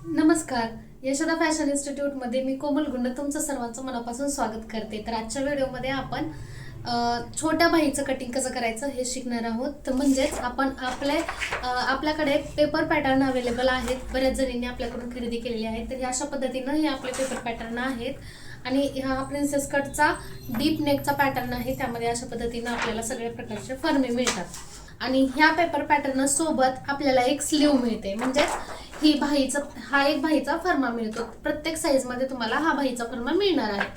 नमस्कार. यशोदा फॅशन इन्स्टिट्यूटमध्ये मी कोमल गुंड तुमचं सर्वांचं मनापासून स्वागत करते. तर आजच्या व्हिडिओमध्ये आपण छोट्या बाहीचं कटिंग कसं करायचं हे शिकणार आहोत. तर म्हणजेच आपण आपल्याकडे पेपर पॅटर्न अवेलेबल आहेत. बऱ्याच जणींनी आपल्याकडून खरेदी केलेली आहे. तर अशा पद्धतीनं हे आपले पेपर पॅटर्न आहेत आणि हा प्रिन्सेस कटचा डीप नेकचा पॅटर्न आहे. त्यामध्ये अशा पद्धतीनं आपल्याला सगळ्या प्रकारचे फर्मे मिळतात आणि ह्या पेपर पॅटर्न सोबत आपल्याला एक स्लीव्ह मिळते. म्हणजेच हा एक बाहीचा फर्मा मिळतो. प्रत्येक साईज मध्ये तुम्हाला हा बाहीचा फर्मा मिळणार आहे.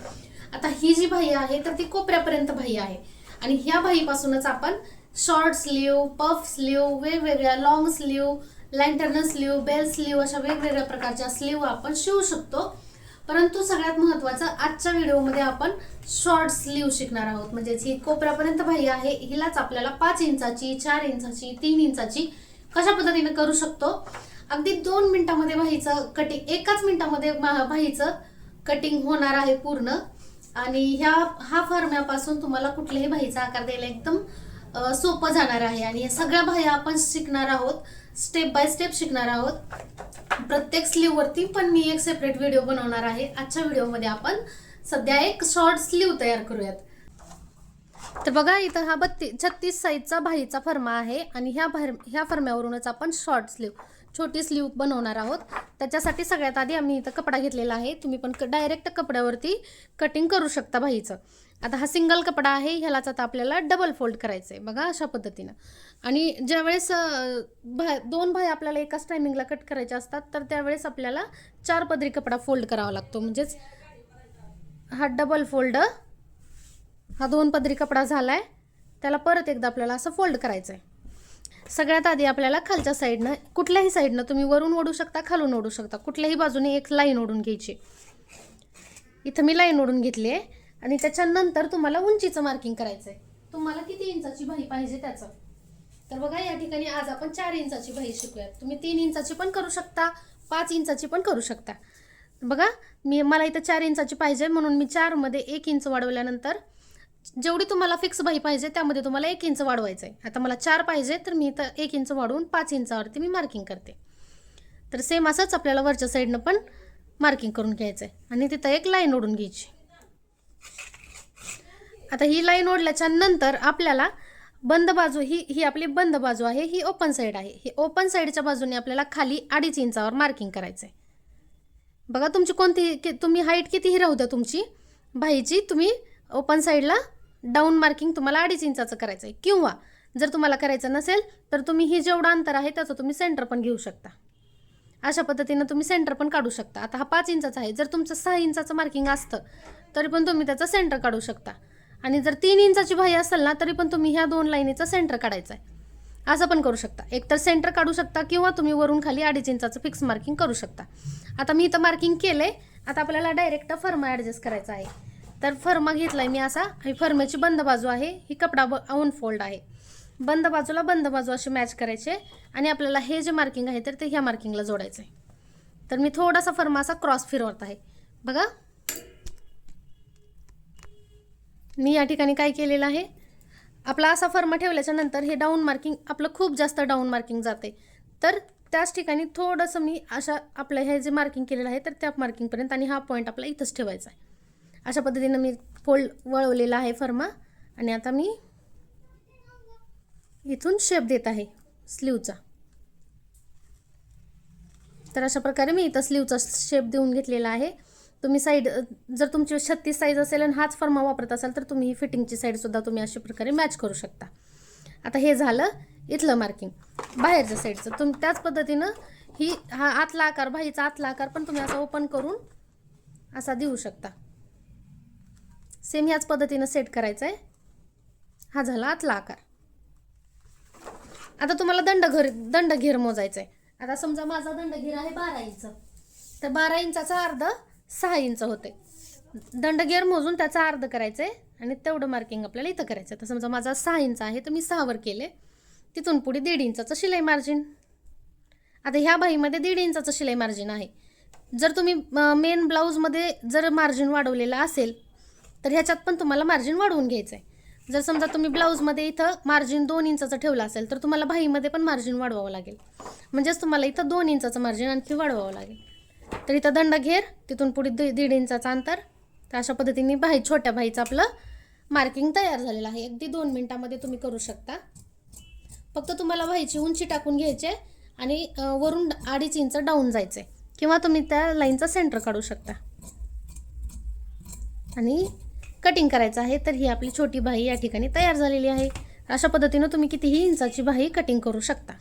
आता ही जी बाही आहे तर ती कोपऱ्यापर्यंत बाही आहे आणि ह्या बाहीपासूनच आपण शॉर्ट स्लीव्ह, पफ स्लीव्ह, वेगवेगळ्या long sleeve, lantern sleeve, bell sleeve अशा वेगवेगळ्या प्रकारच्या स्लीव्ह आपण शिवू शकतो. परंतु सगळ्यात महत्त्वाचं आजच्या व्हिडिओमध्ये आपण शॉर्ट स्लीव्ह शिकणार आहोत. म्हणजे ही कोपऱ्यापर्यंत बाही आहे, हिलाच आपल्याला 5 इंचाची, 4 इंचाची, 3 इंचाची कशा पद्धतीने करू शकतो. अगदी 2 मिनिटांमध्ये बाहीचं कटिंग, एकाच मिनिटामध्ये बाहीचं कटिंग होणार आहे पूर्ण. आणि हा फर्म्यापासून तुम्हाला कुठल्याही बाहीचा आकार द्यायला एकदम सोपं जाणार आहे. आणि या सगळ्या बाह्या आपण शिकणार आहोत, स्टेप बाय स्टेप शिकणार आहोत. प्रत्येक स्लीव्ह वरती पण मी एक सेपरेट व्हिडिओ बनवणार आहे. आजच्या व्हिडिओमध्ये आपण सध्या एक शॉर्ट स्लीव्ह तयार करूयात. तर बघा, इथं हा 36 साईजचा बाहीचा फर्मा आहे आणि ह्या फर्म्यावरूनच आपण शॉर्ट स्लीव्ह, छोटी स्लीव्ह बनवणार आहोत. त्याच्यासाठी सगळ्यात आधी आम्ही इथं कपडा घेतलेला आहे. तुम्ही पण डायरेक्ट कपड्यावरती कटिंग करू शकता बाहीचं. आता हा सिंगल कपडा आहे, ह्यालाच आता आपल्याला डबल फोल्ड करायचं आहे. बघा अशा पद्धतीनं. आणि ज्यावेळेस 2 बाह्या आपल्याला एकाच टायमिंगला कट करायच्या असतात तर त्यावेळेस आपल्याला 4 पदरी कपडा फोल्ड करावा लागतो. म्हणजेच हा डबल फोल्ड, हा 2 पदरी कपडा झालाय, त्याला परत एकदा आपल्याला असं फोल्ड करायचं आहे. सगळ्यात आधी आपल्याला खालच्या साईडनं, कुठल्याही साईडनं तुम्ही वरून ओढू शकता, खालून ओढू शकता, कुठल्याही बाजूने एक लाईन ओढून घ्यायची. इथं मी लाईन ओढून घेतली आहे आणि त्याच्यानंतर तुम्हाला उंचीचं मार्किंग करायचं आहे. तुम्हाला किती इंचाची बाही पाहिजे त्याचं. तर बघा, या ठिकाणी आज आपण 4 इंचाची बाही शिकूयात. तुम्ही 3 इंचाची पण करू शकता, 5 इंचाची पण करू शकता. बघा, मला इथं 4 इंचाची पाहिजे म्हणून मी 4 मध्ये 1 इंच वाढवल्यानंतर जेवढी तुम्हाला फिक्स बाही पाहिजे त्यामध्ये तुम्हाला 1 इंच वाढवायचं आहे. आता मला 4 पाहिजे तर मी इथं 1 इंच वाढवून 5 इंचावरती मी मार्किंग करते. तर सेम असंच आपल्याला वरच्या साईडनं पण मार्किंग करून घ्यायचं आहे आणि तिथं एक लाईन ओढून घ्यायची. आता ही लाईन ओढल्याच्या नंतर आपल्याला बंद बाजू, ही आपली बंद बाजू आहे, ही ओपन साईड आहे. ही ओपन साईडच्या बाजूने आपल्याला खाली 2.5 इंचावर मार्किंग करायचं आहे. बघा, तुम्ही हाईट कितीही राहू द्या तुमची बाहीची, तुम्ही ओपन साईडला डाऊन मार्किंग तुम्हाला 2.5 इंचाचं करायचं आहे. किंवा जर तुम्हाला करायचं नसेल तर तुम्ही ही जेवढं अंतर आहे त्याचं तुम्ही सेंटर पण घेऊ शकता. अशा पद्धतीनं तुम्ही सेंटर पण काढू शकता. आता हा 5 इंचाचा आहे, जर तुमचं 6 इंचाचं मार्किंग असतं तरी पण तुम्ही त्याचं सेंटर काढू शकता. आणि जर 3 इंचाची बाही असेल ना तरी पण तुम्ही ह्या 2 लाईनीचं सेंटर काढायचं आहे. असं पण करू शकता. एकतर सेंटर काढू शकता किंवा तुम्ही वरून खाली 2.5 इंचाचं फिक्स मार्किंग करू शकता. आता मी इथं मार्किंग केलंय. आता आपल्याला डायरेक्ट फर्मा ॲडजस्ट करायचा आहे. तर फर्मा घेतलाय मी असा. ही फर्माची बंद बाजू आहे, ही कपडा आऊन फोल्ड आहे. बंद बाजूला बंद बाजू अशी मॅच करायचे आणि आपल्याला हे जे मार्किंग आहे तर ते ह्या मार्किंगला जोडायचं आहे. तर मी थोडासा फर्मा असा क्रॉस फिरवत आहे. बघा, मी या ठिकाणी काय केलेलं आहे, आपला असा फर्मा ठेवल्याच्या नंतर हे डाऊन मार्किंग आपलं खूप जास्त डाऊन मार्किंग जाते. तर त्याच ठिकाणी थोडंसं मी अशा आपलं हे जे मार्किंग केलेलं आहे तर त्या मार्किंगपर्यंत, आणि हा पॉईंट आपला इथंच ठेवायचा आहे. अशा पद्धतीनं मी फोल्ड वळवलेला आहे फर्मा आणि आता मी इथून शेप देत आहे स्लीवचा. तर अशा प्रकारे मी इथं स्लीवचा शेप देऊन घेतलेला आहे. तुम्ही साईड, जर तुमची 36 साईज असेल आणि हाच फर्मा वापरत असाल तर तुम्ही ही फिटिंगची साईडसुद्धा तुम्ही अशा प्रकारे मॅच करू शकता. आता हे झालं इथलं मार्किंग बाहेरच्या साईडचं. त्याच पद्धतीनं हा आतला आकार, बाहीचा आतला आकार पण तुम्ही असा ओपन करून असा देऊ शकता. सेम ह्याच पद्धतीनं सेट करायचं आहे. हा झाला आतला आकार. आता तुम्हाला दंडघेर मोजायचा आहे. आता समजा माझा दंडघेर आहे 12 इंच, तर 12 इंचाचा अर्ध 6 इंच होते. दंडघेर मोजून त्याचा अर्ध करायचं आहे आणि तेवढं मार्किंग आपल्याला इथं करायचं आहे. तर समजा माझा 6 इंच आहे तर मी 6 वर केले, तिथून पुढे 1.5 इंचाचं शिलाई मार्जिन. आता ह्या बाहीमध्ये 1.5 इंचाचं शिलाई मार्जिन आहे. जर तुम्ही मेन ब्लाऊजमध्ये जर मार्जिन वाढवलेलं असेल तर ह्याच्यात पण तुम्हाला मार्जिन वाढवून घ्यायचं आहे. जर समजा तुम्ही ब्लाऊजमध्ये इथं मार्जिन 2 इंचाचं ठेवलं असेल तर तुम्हाला बाहीमध्ये पण मार्जिन वाढवावं लागेल. म्हणजेच तुम्हाला इथं 2 इंचाचं मार्जिन आणखी वाढवावं लागेल. तर इथं दंडघेर, तिथून पुढे 1.5 इंचाचं अंतर. तर अशा पद्धतीने छोट्या बाहीचं आपलं मार्किंग तयार झालेलं आहे. अगदी 2 मिनिटामध्ये तुम्ही करू शकता. फक्त तुम्हाला बाहीची उंची टाकून घ्यायचे आणि वरून 2.5 इंच डाऊन जायचे, किंवा तुम्ही त्या लाईनचा सेंटर काढू शकता आणि कटिंग करायचं आहे. तर ही आपली छोटी बाही या ठिकाणी तयार झालेली आहे. अशा पद्धतीने तुम्ही कितीही इंचाची बाही कटिंग करू शकता.